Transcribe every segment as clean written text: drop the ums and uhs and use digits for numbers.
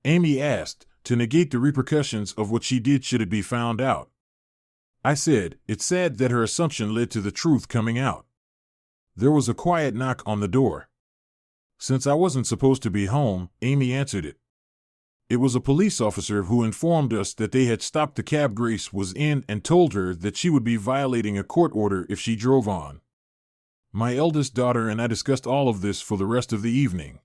Amy asked, to negate the repercussions of what she did should it be found out. I said, it's sad that her assumption led to the truth coming out. There was a quiet knock on the door. Since I wasn't supposed to be home, Amy answered it. It was a police officer who informed us that they had stopped the cab Grace was in and told her that she would be violating a court order if she drove on. My eldest daughter and I discussed all of this for the rest of the evening.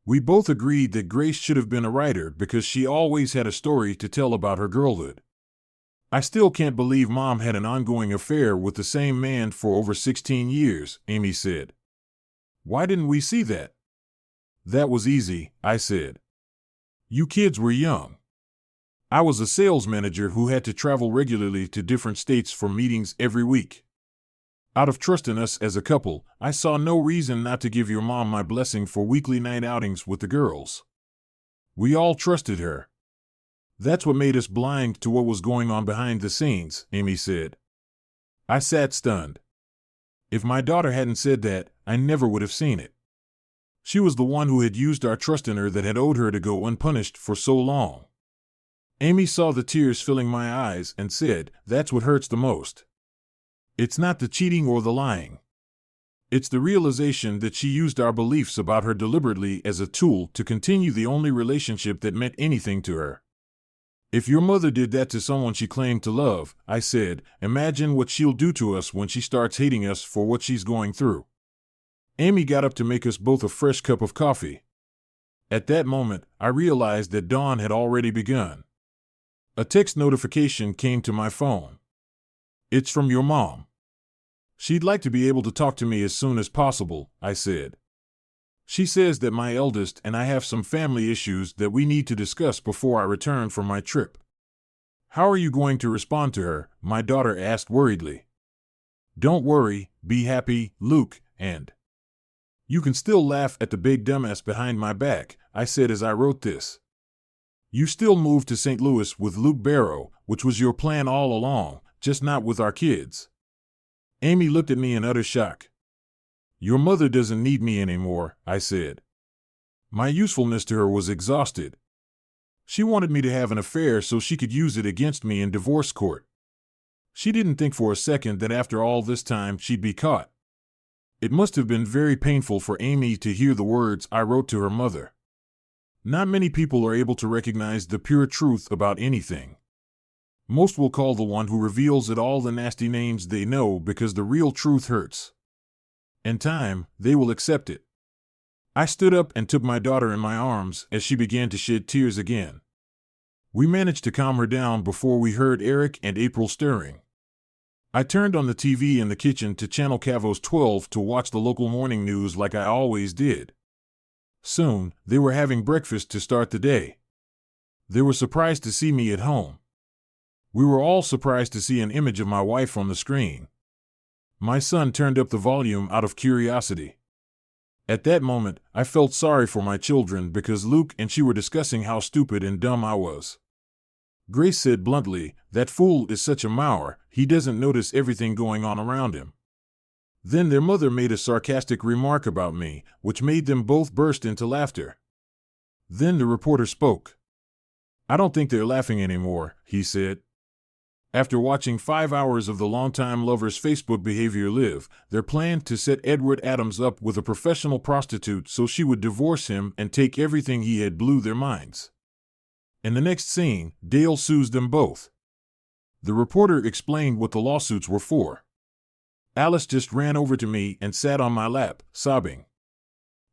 We both agreed that Grace should have been a writer because she always had a story to tell about her girlhood. I still can't believe Mom had an ongoing affair with the same man for over 16 years, Amy said. Why didn't we see that? That was easy, I said. You kids were young. I was a sales manager who had to travel regularly to different states for meetings every week. Out of trust in us as a couple, I saw no reason not to give your mom my blessing for weekly night outings with the girls. We all trusted her. That's what made us blind to what was going on behind the scenes, Amy said. I sat stunned. If my daughter hadn't said that, I never would have seen it. She was the one who had used our trust in her that had owed her to go unpunished for so long. Amy saw the tears filling my eyes and said, that's what hurts the most. It's not the cheating or the lying. It's the realization that she used our beliefs about her deliberately as a tool to continue the only relationship that meant anything to her. If your mother did that to someone she claimed to love, I said, imagine what she'll do to us when she starts hating us for what she's going through. Amy got up to make us both a fresh cup of coffee. At that moment, I realized that dawn had already begun. A text notification came to my phone. It's from your mom. She'd like to be able to talk to me as soon as possible, I said. She says that my eldest and I have some family issues that we need to discuss before I return from my trip. How are you going to respond to her? My daughter asked worriedly. Don't worry, be happy, Luke, and you can still laugh at the big dumbass behind my back, I said as I wrote this. You still moved to St. Louis with Luke Barrow, which was your plan all along, just not with our kids. Amy looked at me in utter shock. Your mother doesn't need me anymore, I said. My usefulness to her was exhausted. She wanted me to have an affair so she could use it against me in divorce court. She didn't think for a second that after all this time she'd be caught. It must have been very painful for Amy to hear the words I wrote to her mother. Not many people are able to recognize the pure truth about anything. Most will call the one who reveals it all the nasty names they know because the real truth hurts. In time, they will accept it. I stood up and took my daughter in my arms as she began to shed tears again. We managed to calm her down before we heard Eric and April stirring. I turned on the TV in the kitchen to channel Cavos 12 to watch the local morning news like I always did. Soon, they were having breakfast to start the day. They were surprised to see me at home. We were all surprised to see an image of my wife on the screen. My son turned up the volume out of curiosity. At that moment, I felt sorry for my children because Luke and she were discussing how stupid and dumb I was. Grace said bluntly, that fool is such a mower, he doesn't notice everything going on around him. Then their mother made a sarcastic remark about me, which made them both burst into laughter. Then the reporter spoke. I don't think they're laughing anymore, he said. After watching 5 hours of the longtime lover's Facebook behavior live, their plan to set Edward Adams up with a professional prostitute so she would divorce him and take everything he had blew their minds. In the next scene, Dale sues them both. The reporter explained what the lawsuits were for. Alice just ran over to me and sat on my lap, sobbing.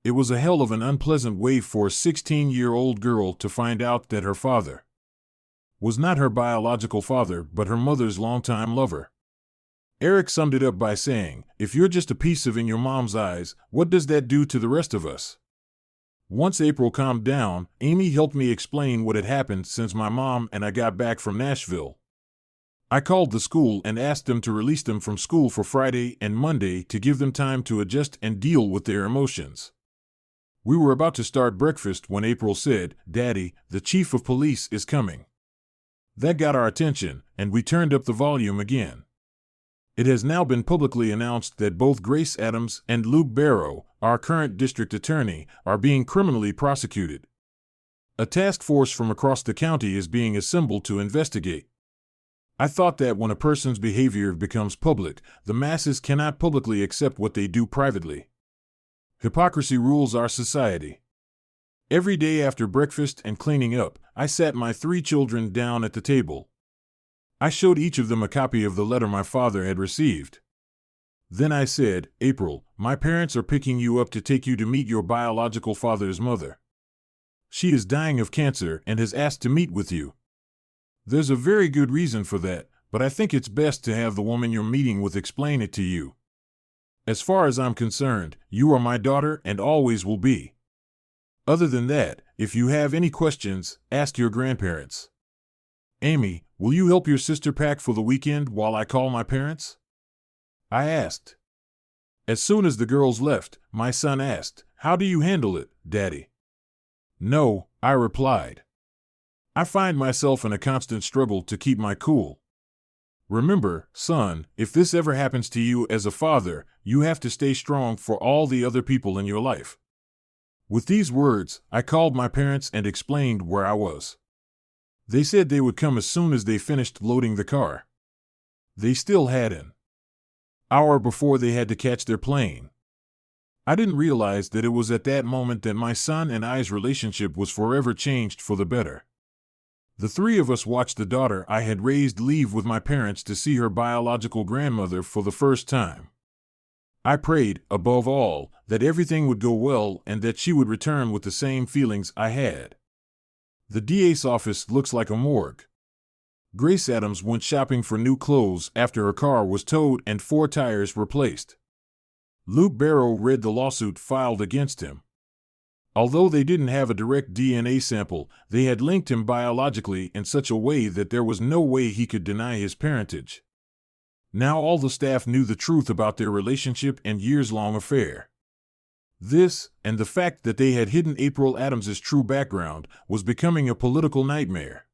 It was a hell of an unpleasant way for a 16-year-old girl to find out that her father was not her biological father but her mother's longtime lover. Eric summed it up by saying, if you're just a piece of in your mom's eyes, what does that do to the rest of us? Once April calmed down, Amy helped me explain what had happened since my mom and I got back from Nashville. I called the school and asked them to release them from school for Friday and Monday to give them time to adjust and deal with their emotions. We were about to start breakfast when April said, Daddy, the chief of police is coming. That got our attention, and we turned up the volume again. It has now been publicly announced that both Grace Adams and Luke Barrow, our current district attorney, are being criminally prosecuted. A task force from across the county is being assembled to investigate. I thought that when a person's behavior becomes public, the masses cannot publicly accept what they do privately. Hypocrisy rules our society. Every day after breakfast and cleaning up, I sat my 3 children down at the table. I showed each of them a copy of the letter my father had received. Then I said, "April, my parents are picking you up to take you to meet your biological father's mother. She is dying of cancer and has asked to meet with you. There's a very good reason for that, but I think it's best to have the woman you're meeting with explain it to you. As far as I'm concerned, you are my daughter and always will be. Other than that, if you have any questions, ask your grandparents. Amy, will you help your sister pack for the weekend while I call my parents?" I asked. As soon as the girls left, my son asked, "How do you handle it, Daddy?" "No," I replied. "I find myself in a constant struggle to keep my cool. Remember, son, if this ever happens to you as a father, you have to stay strong for all the other people in your life." With these words, I called my parents and explained where I was. They said they would come as soon as they finished loading the car. They still had an hour before they had to catch their plane. I didn't realize that it was at that moment that my son and I's relationship was forever changed for the better. The 3 of us watched the daughter I had raised leave with my parents to see her biological grandmother for the first time. I prayed, above all, that everything would go well and that she would return with the same feelings I had. The DA's office looks like a morgue. Grace Adams went shopping for new clothes after her car was towed and 4 tires replaced. Luke Barrow read the lawsuit filed against him. Although they didn't have a direct DNA sample, they had linked him biologically in such a way that there was no way he could deny his parentage. Now all the staff knew the truth about their relationship and years-long affair. This, and the fact that they had hidden April Adams's true background, was becoming a political nightmare.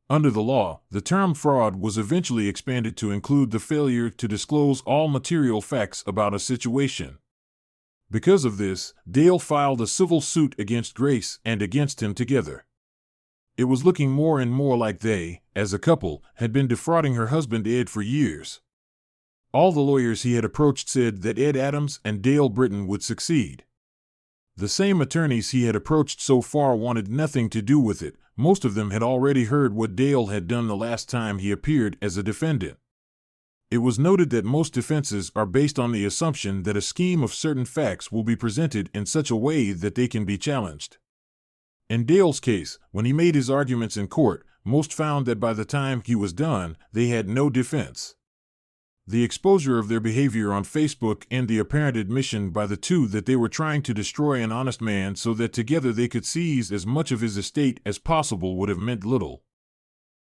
Under the law, the term fraud was eventually expanded to include the failure to disclose all material facts about a situation. Because of this, Dale filed a civil suit against Grace and against him together. It was looking more and more like they, as a couple, had been defrauding her husband Ed for years. All the lawyers he had approached said that Ed Adams and Dale Britton would succeed. The same attorneys he had approached so far wanted nothing to do with it. Most of them had already heard what Dale had done the last time he appeared as a defendant. It was noted that most defenses are based on the assumption that a scheme of certain facts will be presented in such a way that they can be challenged. In Dale's case, when he made his arguments in court, most found that by the time he was done, they had no defense. The exposure of their behavior on Facebook and the apparent admission by the 2 that they were trying to destroy an honest man so that together they could seize as much of his estate as possible would have meant little.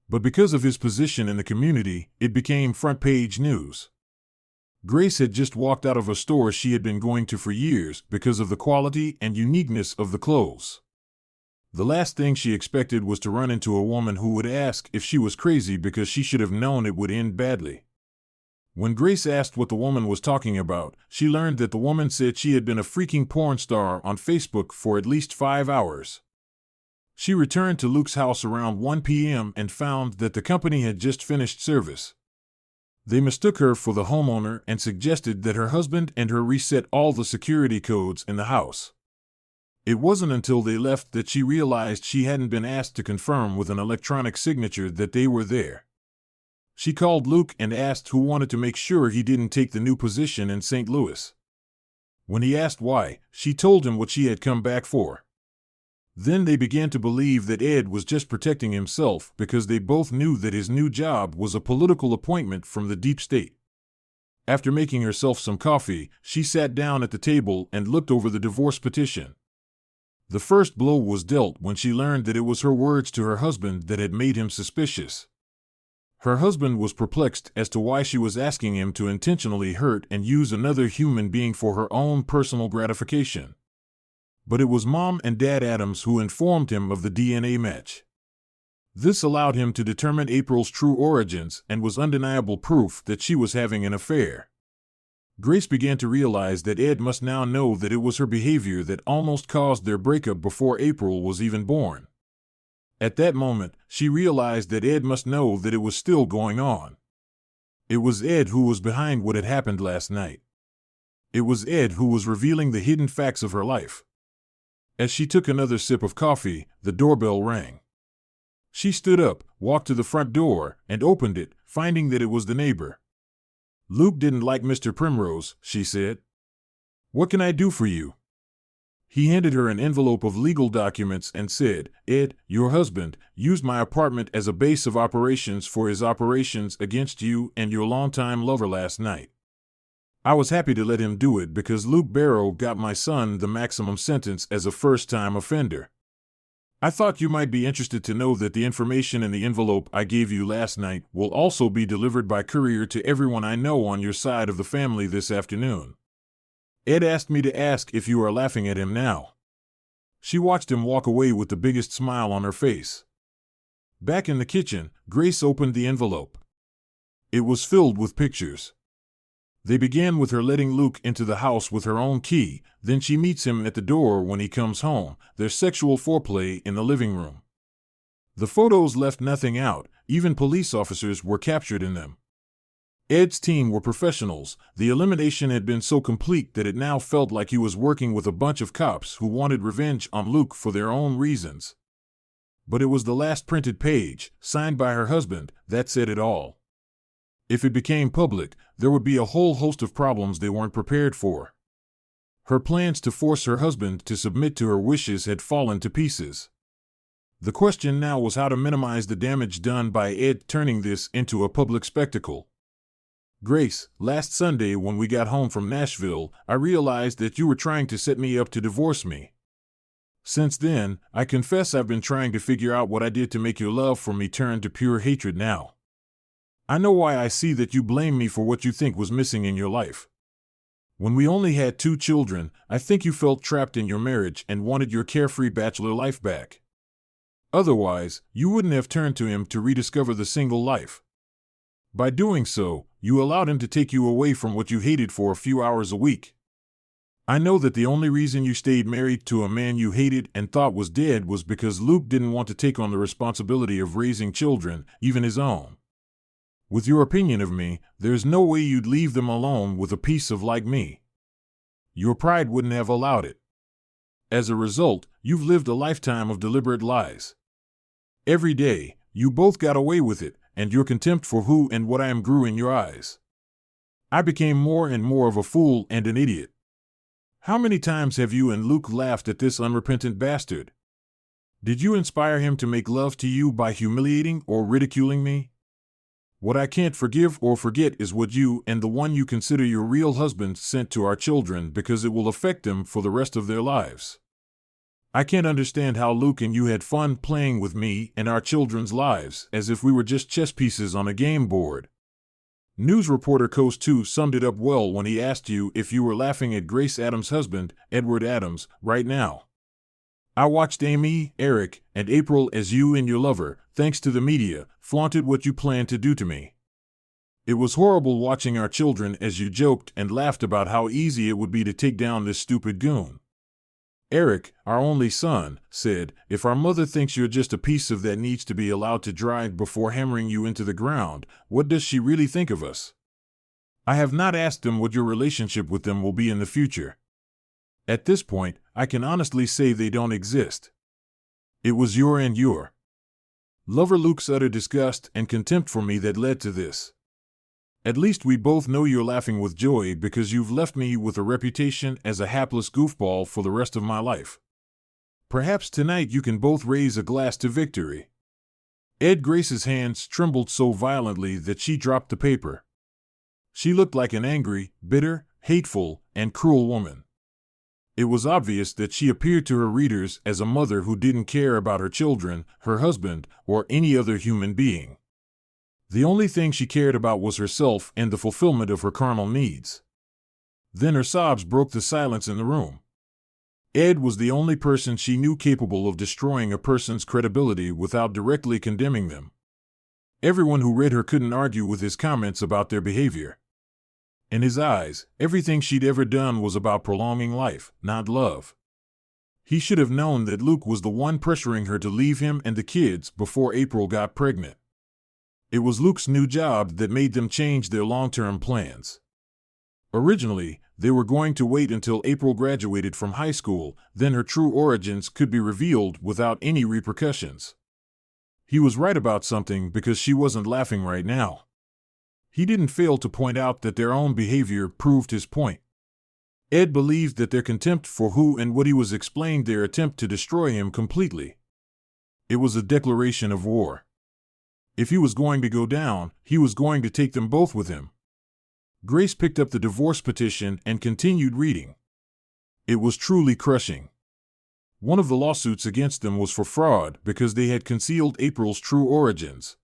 But because of his position in the community, it became front-page news. Grace had just walked out of a store she had been going to for years because of the quality and uniqueness of the clothes. The last thing she expected was to run into a woman who would ask if she was crazy because she should have known it would end badly. When Grace asked what the woman was talking about, she learned that the woman said she had been a freaking porn star on Facebook for at least 5 hours. She returned to Luke's house around 1 p.m. and found that the company had just finished service. They mistook her for the homeowner and suggested that her husband and her reset all the security codes in the house. It wasn't until they left that she realized she hadn't been asked to confirm with an electronic signature that they were there. She called Luke and asked who wanted to make sure he didn't take the new position in St. Louis. When he asked why, she told him what she had come back for. Then they began to believe that Ed was just protecting himself because they both knew that his new job was a political appointment from the deep state. After making herself some coffee, she sat down at the table and looked over the divorce petition. The first blow was dealt when she learned that it was her words to her husband that had made him suspicious. Her husband was perplexed as to why she was asking him to intentionally hurt and use another human being for her own personal gratification. But it was Mom and Dad Adams who informed him of the DNA match. This allowed him to determine April's true origins and was undeniable proof that she was having an affair. Grace began to realize that Ed must now know that it was her behavior that almost caused their breakup before April was even born. At that moment, she realized that Ed must know that it was still going on. It was Ed who was behind what had happened last night. It was Ed who was revealing the hidden facts of her life. As she took another sip of coffee, the doorbell rang. She stood up, walked to the front door, and opened it, finding that it was the neighbor. "Luke didn't like Mr. Primrose," she said. "What can I do for you?" He handed her an envelope of legal documents and said, "Ed, your husband, used my apartment as a base of operations for his operations against you and your longtime lover last night. I was happy to let him do it because Luke Barrow got my son the maximum sentence as a first-time offender. I thought you might be interested to know that the information in the envelope I gave you last night will also be delivered by courier to everyone I know on your side of the family this afternoon. Ed asked me to ask if you are laughing at him now." She watched him walk away with the biggest smile on her face. Back in the kitchen, Grace opened the envelope. It was filled with pictures. They began with her letting Luke into the house with her own key, then she meets him at the door when he comes home, their sexual foreplay in the living room. The photos left nothing out, even police officers were captured in them. Ed's team were professionals. The elimination had been so complete that it now felt like he was working with a bunch of cops who wanted revenge on Luke for their own reasons. But it was the last printed page, signed by her husband, that said it all. If it became public, there would be a whole host of problems they weren't prepared for. Her plans to force her husband to submit to her wishes had fallen to pieces. The question now was how to minimize the damage done by Ed turning this into a public spectacle. "Grace, last Sunday when we got home from Nashville, I realized that you were trying to set me up to divorce me. Since then, I confess I've been trying to figure out what I did to make your love for me turn to pure hatred now. I know why I see that you blame me for what you think was missing in your life. When we only had 2 children, I think you felt trapped in your marriage and wanted your carefree bachelor life back. Otherwise, you wouldn't have turned to him to rediscover the single life. By doing so, you allowed him to take you away from what you hated for a few hours a week. I know that the only reason you stayed married to a man you hated and thought was dead was because Luke didn't want to take on the responsibility of raising children, even his own. With your opinion of me, there's no way you'd leave them alone with a piece of like me. Your pride wouldn't have allowed it. As a result, you've lived a lifetime of deliberate lies. Every day, you both got away with it, and your contempt for who and what I am grew in your eyes. I became more and more of a fool and an idiot. How many times have you and Luke laughed at this unrepentant bastard? Did you inspire him to make love to you by humiliating or ridiculing me? What I can't forgive or forget is what you and the one you consider your real husband sent to our children because it will affect them for the rest of their lives. I can't understand how Luke and you had fun playing with me and our children's lives as if we were just chess pieces on a game board. News reporter Coast 2 summed it up well when he asked you if you were laughing at Grace Adams' husband, Edward Adams, right now. I watched Amy, Eric, and April as you and your lover, thanks to the media, flaunted what you planned to do to me. It was horrible watching our children as you joked and laughed about how easy it would be to take down this stupid goon. Eric, our only son, said, "If our mother thinks you're just a piece of that needs to be allowed to dry before hammering you into the ground, what does she really think of us?" I have not asked them what your relationship with them will be in the future. At this point, I can honestly say they don't exist. It was your lover Luke's utter disgust and contempt for me that led to this. At least we both know you're laughing with joy because you've left me with a reputation as a hapless goofball for the rest of my life. Perhaps tonight you can both raise a glass to victory. Ed Grace's hands trembled so violently that she dropped the paper. She looked like an angry, bitter, hateful, and cruel woman. It was obvious that she appeared to her readers as a mother who didn't care about her children, her husband, or any other human being. The only thing she cared about was herself and the fulfillment of her carnal needs. Then her sobs broke the silence in the room. Ed was the only person she knew capable of destroying a person's credibility without directly condemning them. Everyone who read her couldn't argue with his comments about their behavior. In his eyes, everything she'd ever done was about prolonging life, not love. He should have known that Luke was the one pressuring her to leave him and the kids before April got pregnant. It was Luke's new job that made them change their long-term plans. Originally, they were going to wait until April graduated from high school, then her true origins could be revealed without any repercussions. He was right about something because she wasn't laughing right now. He didn't fail to point out that their own behavior proved his point. Ed believed that their contempt for who and what he was explained their attempt to destroy him completely. It was a declaration of war. If he was going to go down, he was going to take them both with him. Grace picked up the divorce petition and continued reading. It was truly crushing. One of the lawsuits against them was for fraud because they had concealed April's true origins.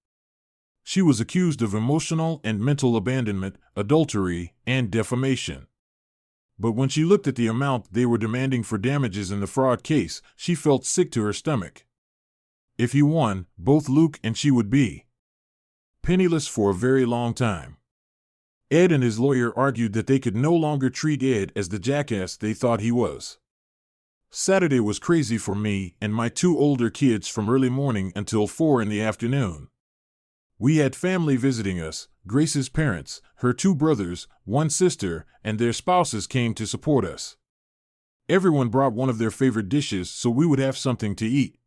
She was accused of emotional and mental abandonment, adultery, and defamation. But when she looked at the amount they were demanding for damages in the fraud case, she felt sick to her stomach. If he won, both Luke and she would be penniless for a very long time. Ed and his lawyer argued that they could no longer treat Ed as the jackass they thought he was. Saturday was crazy for me and my two older kids from early morning until 4 in the afternoon. We had family visiting us. Grace's parents, her 2 brothers, 1 sister, and their spouses came to support us. Everyone brought one of their favorite dishes so we would have something to eat.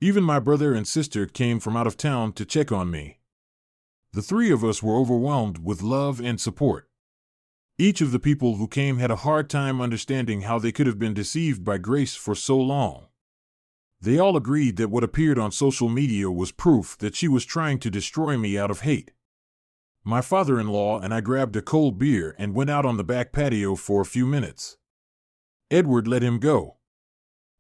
Even my brother and sister came from out of town to check on me. The 3 of us were overwhelmed with love and support. Each of the people who came had a hard time understanding how they could have been deceived by Grace for so long. They all agreed that what appeared on social media was proof that she was trying to destroy me out of hate. My father-in-law and I grabbed a cold beer and went out on the back patio for a few minutes. Edward let him go.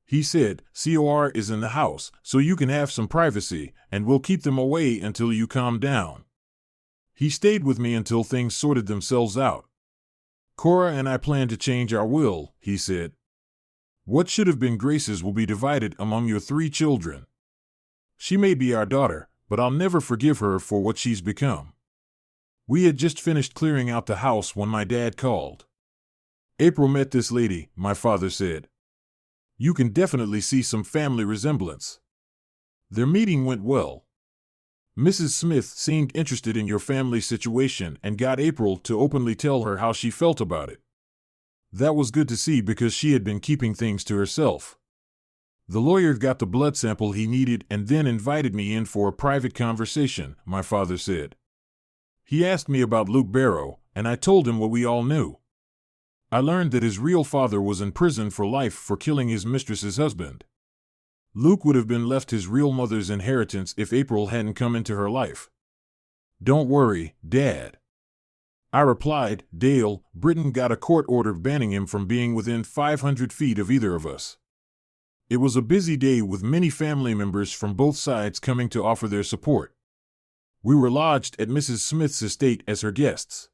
He said, "COR is in the house, so you can have some privacy, and we'll keep them away until you calm down." He stayed with me until things sorted themselves out. "Cora and I plan to change our will," he said. "What should have been Grace's will be divided among your 3 children. She may be our daughter, but I'll never forgive her for what she's become." We had just finished clearing out the house when my dad called. "April met this lady," my father said. "You can definitely see some family resemblance." Their meeting went well. Mrs. Smith seemed interested in your family situation and got April to openly tell her how she felt about it. That was good to see because she had been keeping things to herself. The lawyer got the blood sample he needed and then invited me in for a private conversation, my father said. He asked me about Luke Barrow, and I told him what we all knew. I learned that his real father was in prison for life for killing his mistress's husband. Luke would have been left his real mother's inheritance if April hadn't come into her life. "Don't worry, Dad," I replied. "Dale, Britton got a court order banning him from being within 500 feet of either of us." It was a busy day with many family members from both sides coming to offer their support. We were lodged at Mrs. Smith's estate as her guests.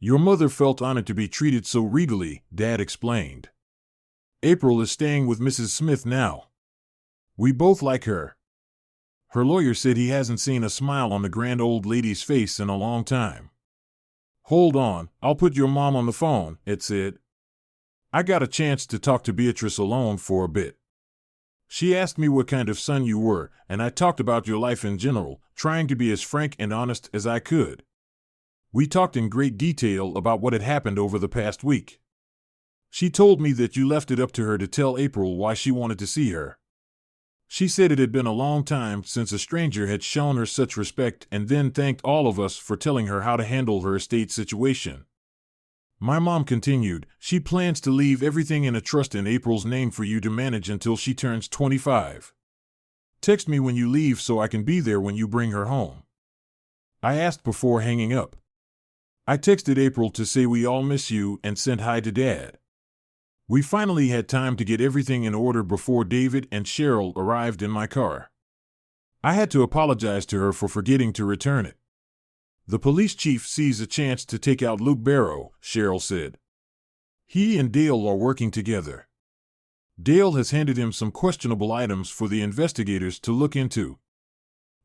"Your mother felt honored to be treated so regally," Dad explained. "April is staying with Mrs. Smith now. We both like her." Her lawyer said he hasn't seen a smile on the grand old lady's face in a long time. "Hold on, I'll put your mom on the phone," Ed said. I got a chance to talk to Beatrice alone for a bit. She asked me what kind of son you were, and I talked about your life in general, trying to be as frank and honest as I could. We talked in great detail about what had happened over the past week. She told me that you left it up to her to tell April why she wanted to see her. She said it had been a long time since a stranger had shown her such respect and then thanked all of us for telling her how to handle her estate situation. My mom continued, "She plans to leave everything in a trust in April's name for you to manage until she turns 25. Text me when you leave so I can be there when you bring her home." I asked before hanging up. I texted April to say we all miss you and sent hi to Dad. We finally had time to get everything in order before David and Cheryl arrived in my car. I had to apologize to her for forgetting to return it. "The police chief sees a chance to take out Luke Barrow," Cheryl said. "He and Dale are working together. Dale has handed him some questionable items for the investigators to look into."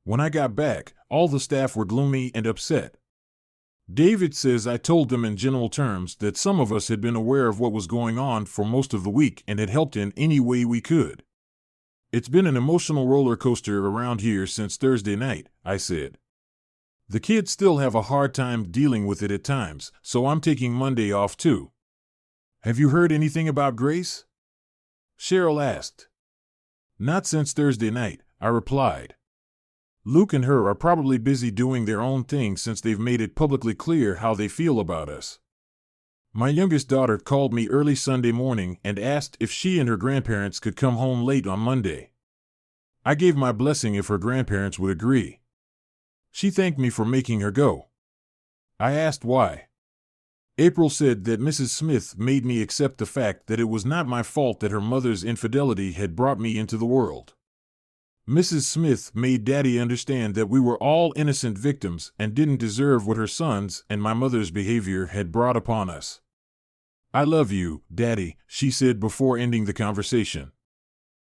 When I got back, all the staff were gloomy and upset. David says I told them in general terms that some of us had been aware of what was going on for most of the week and had helped in any way we could. It's been an emotional roller coaster around here since Thursday night, I said. The kids still have a hard time dealing with it at times, so I'm taking Monday off too. Have you heard anything about Grace? Cheryl asked. Not since Thursday night, I replied. Luke and her are probably busy doing their own thing since they've made it publicly clear how they feel about us. My youngest daughter called me early Sunday morning and asked if she and her grandparents could come home late on Monday. I gave my blessing if her grandparents would agree. She thanked me for making her go. I asked why. April said that Mrs. Smith made me accept the fact that it was not my fault that her mother's infidelity had brought me into the world. Mrs. Smith made Daddy understand that we were all innocent victims and didn't deserve what her son's and my mother's behavior had brought upon us. I love you, Daddy, she said before ending the conversation.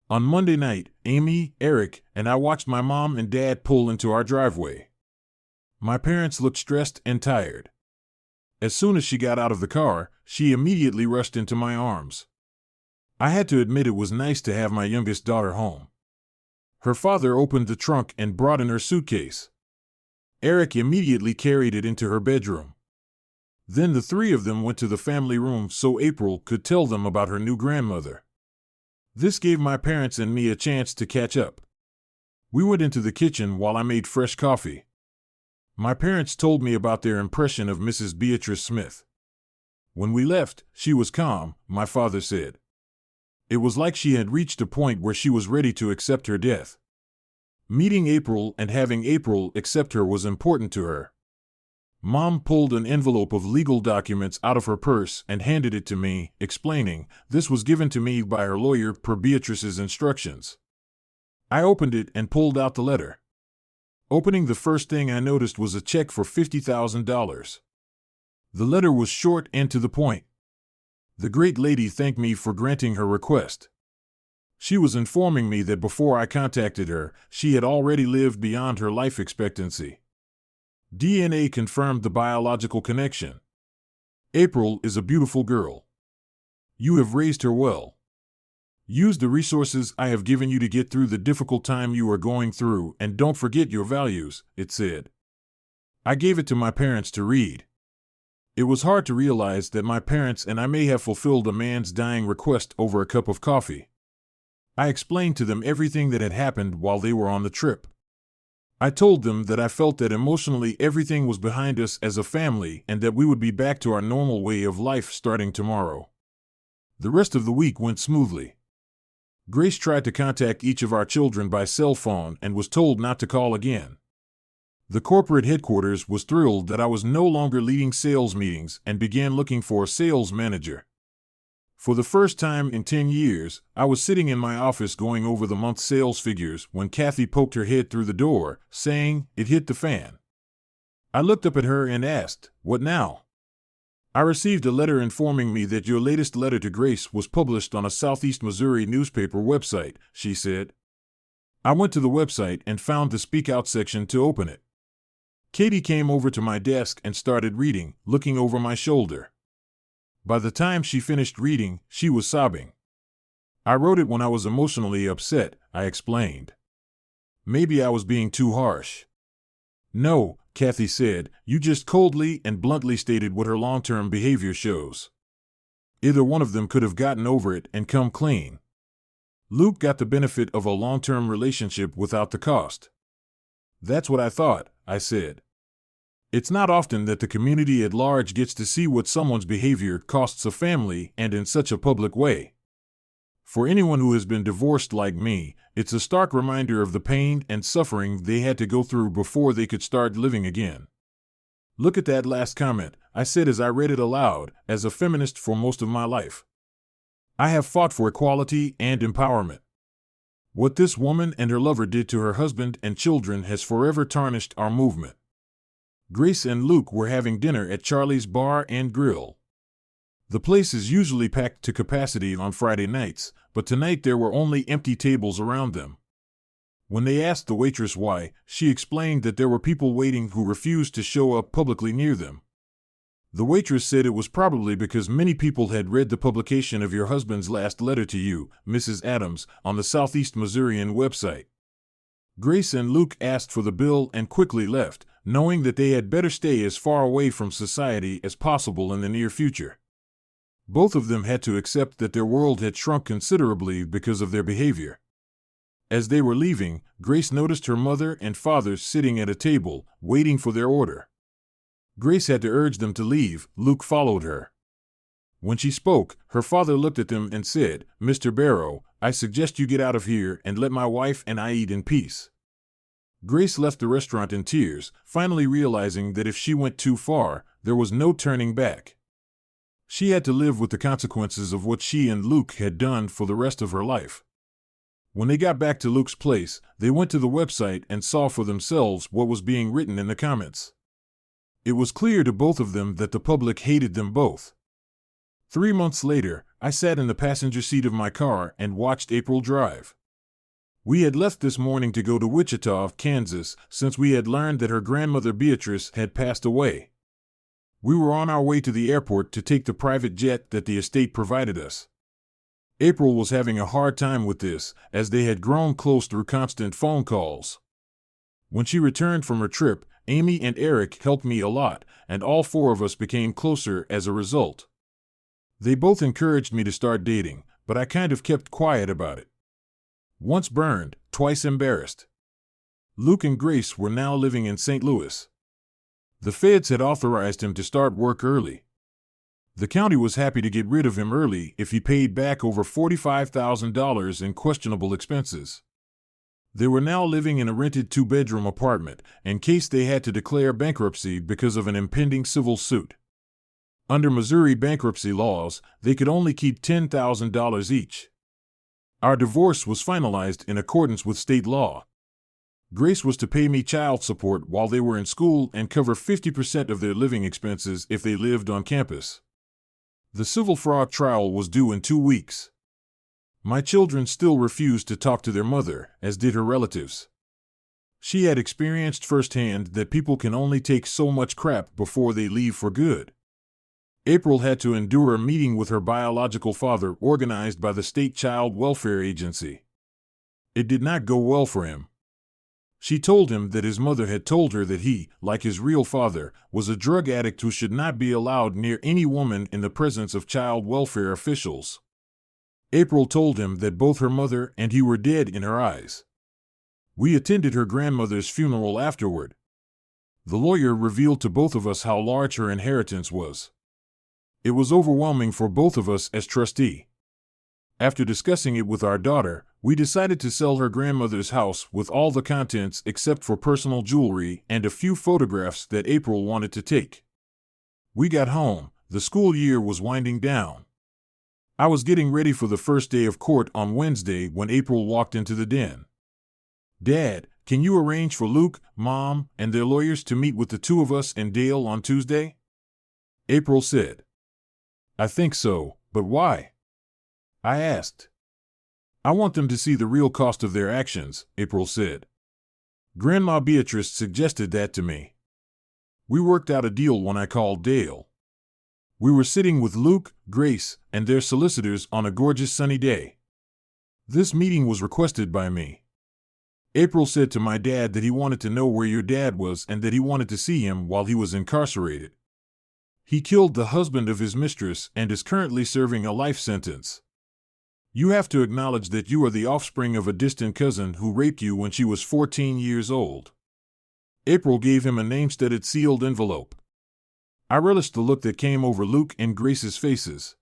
On Monday night, Amy, Eric, and I watched my mom and dad pull into our driveway. My parents looked stressed and tired. As soon as she got out of the car, she immediately rushed into my arms. I had to admit it was nice to have my youngest daughter home. Her father opened the trunk and brought in her suitcase. Eric immediately carried it into her bedroom. Then the three of them went to the family room so April could tell them about her new grandmother. This gave my parents and me a chance to catch up. We went into the kitchen while I made fresh coffee. My parents told me about their impression of Mrs. Beatrice Smith. When we left, she was calm, my father said. It was like she had reached a point where she was ready to accept her death. Meeting April and having April accept her was important to her. Mom pulled an envelope of legal documents out of her purse and handed it to me, explaining, this was given to me by her lawyer per Beatrice's instructions. I opened it and pulled out the letter. Opening the first thing I noticed was a check for $50,000. The letter was short and to the point. The great lady thanked me for granting her request. She was informing me that before I contacted her, she had already lived beyond her life expectancy. DNA confirmed the biological connection. April is a beautiful girl. You have raised her well. Use the resources I have given you to get through the difficult time you are going through, and don't forget your values, it said. I gave it to my parents to read. It was hard to realize that my parents and I may have fulfilled a man's dying request over a cup of coffee. I explained to them everything that had happened while they were on the trip. I told them that I felt that emotionally everything was behind us as a family and that we would be back to our normal way of life starting tomorrow. The rest of the week went smoothly. Grace tried to contact each of our children by cell phone and was told not to call again. The corporate headquarters was thrilled that I was no longer leading sales meetings and began looking for a sales manager. For the first time in 10 years, I was sitting in my office going over the month's sales figures when Kathy poked her head through the door, saying, "It hit the fan." I looked up at her and asked, "What now?" "I received a letter informing me that your latest letter to Grace was published on a Southeast Missouri newspaper website," she said. I went to the website and found the Speak Out section to open it. Katie came over to my desk and started reading, looking over my shoulder. By the time she finished reading, she was sobbing. "I wrote it when I was emotionally upset," I explained. "Maybe I was being too harsh." "No," Kathy said, "you just coldly and bluntly stated what her long-term behavior shows. Either one of them could have gotten over it and come clean. Luke got the benefit of a long-term relationship without the cost." "That's what I thought," I said. "It's not often that the community at large gets to see what someone's behavior costs a family and in such a public way. For anyone who has been divorced like me, it's a stark reminder of the pain and suffering they had to go through before they could start living again." "Look at that last comment," I said as I read it aloud, "as a feminist for most of my life. I have fought for equality and empowerment. What this woman and her lover did to her husband and children has forever tarnished our movement." Grace and Luke were having dinner at Charlie's Bar and Grill. The place is usually packed to capacity on Friday nights, but tonight there were only empty tables around them. When they asked the waitress why, she explained that there were people waiting who refused to show up publicly near them. The waitress said it was probably because many people had read the publication of your husband's last letter to you, Mrs. Adams, on the Southeast Missourian website. Grace and Luke asked for the bill and quickly left, knowing that they had better stay as far away from society as possible in the near future. Both of them had to accept that their world had shrunk considerably because of their behavior. As they were leaving, Grace noticed her mother and father sitting at a table, waiting for their order. Grace had to urge them to leave. Luke followed her. When she spoke, her father looked at them and said, "Mr. Barrow, I suggest you get out of here and let my wife and I eat in peace." Grace left the restaurant in tears, finally realizing that if she went too far, there was no turning back. She had to live with the consequences of what she and Luke had done for the rest of her life. When they got back to Luke's place, they went to the website and saw for themselves what was being written in the comments. It was clear to both of them that the public hated them both. 3 months later, I sat in the passenger seat of my car and watched April drive. We had left this morning to go to Wichita, Kansas, since we had learned that her grandmother Beatrice had passed away. We were on our way to the airport to take the private jet that the estate provided us. April was having a hard time with this, as they had grown close through constant phone calls. When she returned from her trip, Amy and Eric helped me a lot, and all 4 of us became closer as a result. They both encouraged me to start dating, but I kind of kept quiet about it. Once burned, twice embarrassed. Luke and Grace were now living in St. Louis. The feds had authorized him to start work early. The county was happy to get rid of him early if he paid back over $45,000 in questionable expenses. They were now living in a rented 2-bedroom apartment, in case they had to declare bankruptcy because of an impending civil suit. Under Missouri bankruptcy laws, they could only keep $10,000 each. Our divorce was finalized in accordance with state law. Grace was to pay me child support while they were in school and cover 50% of their living expenses if they lived on campus. The civil fraud trial was due in 2 weeks. My children still refused to talk to their mother, as did her relatives. She had experienced firsthand that people can only take so much crap before they leave for good. April had to endure a meeting with her biological father organized by the state child welfare agency. It did not go well for him. She told him that his mother had told her that he, like his real father, was a drug addict who should not be allowed near any woman in the presence of child welfare officials. April told him that both her mother and he were dead in her eyes. We attended her grandmother's funeral afterward. The lawyer revealed to both of us how large her inheritance was. It was overwhelming for both of us as trustee. After discussing it with our daughter, we decided to sell her grandmother's house with all the contents except for personal jewelry and a few photographs that April wanted to take. We got home. The school year was winding down. I was getting ready for the first day of court on Wednesday when April walked into the den. "Dad, can you arrange for Luke, Mom, and their lawyers to meet with the 2 of us and Dale on Tuesday?" April said. "I think so, but why?" I asked. "I want them to see the real cost of their actions," April said. "Grandma Beatrice suggested that to me. We worked out a deal when I called Dale. We were sitting with Luke, Grace, and their solicitors on a gorgeous sunny day. This meeting was requested by me. April said to my dad that he wanted to know where your dad was and that he wanted to see him while he was incarcerated. He killed the husband of his mistress and is currently serving a life sentence. You have to acknowledge that you are the offspring of a distant cousin who raped you when she was 14 years old." April gave him a name-studded sealed envelope. I relished the look that came over Luke and Grace's faces.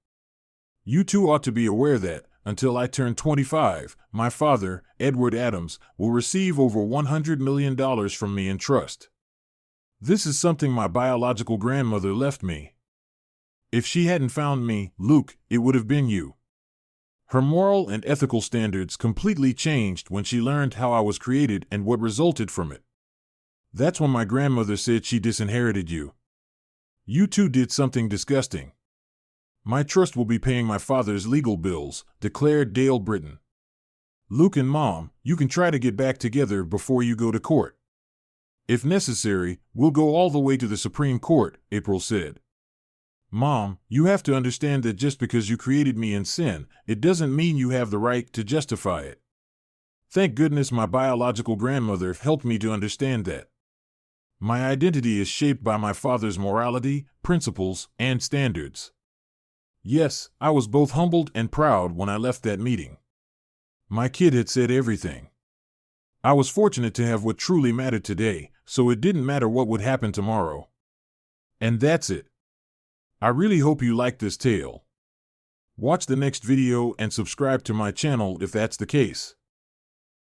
"You two ought to be aware that, until I turn 25, my father, Edward Adams, will receive over $100 million from me in trust. This is something my biological grandmother left me. If she hadn't found me, Luke, it would have been you. Her moral and ethical standards completely changed when she learned how I was created and what resulted from it. That's when my grandmother said she disinherited you. You two did something disgusting. My trust will be paying my father's legal bills," declared Dale Britton. Luke and Mom, you can try to get back together before you go to court. If necessary, we'll go all the way to the Supreme Court, April said. Mom, you have to understand that just because you created me in sin, it doesn't mean you have the right to justify it. Thank goodness my biological grandmother helped me to understand that. My identity is shaped by my father's morality, principles, and standards. Yes, I was both humbled and proud when I left that meeting. My kid had said everything. I was fortunate to have what truly mattered today, so it didn't matter what would happen tomorrow. And that's it. I really hope you liked this tale. Watch the next video and subscribe to my channel if that's the case.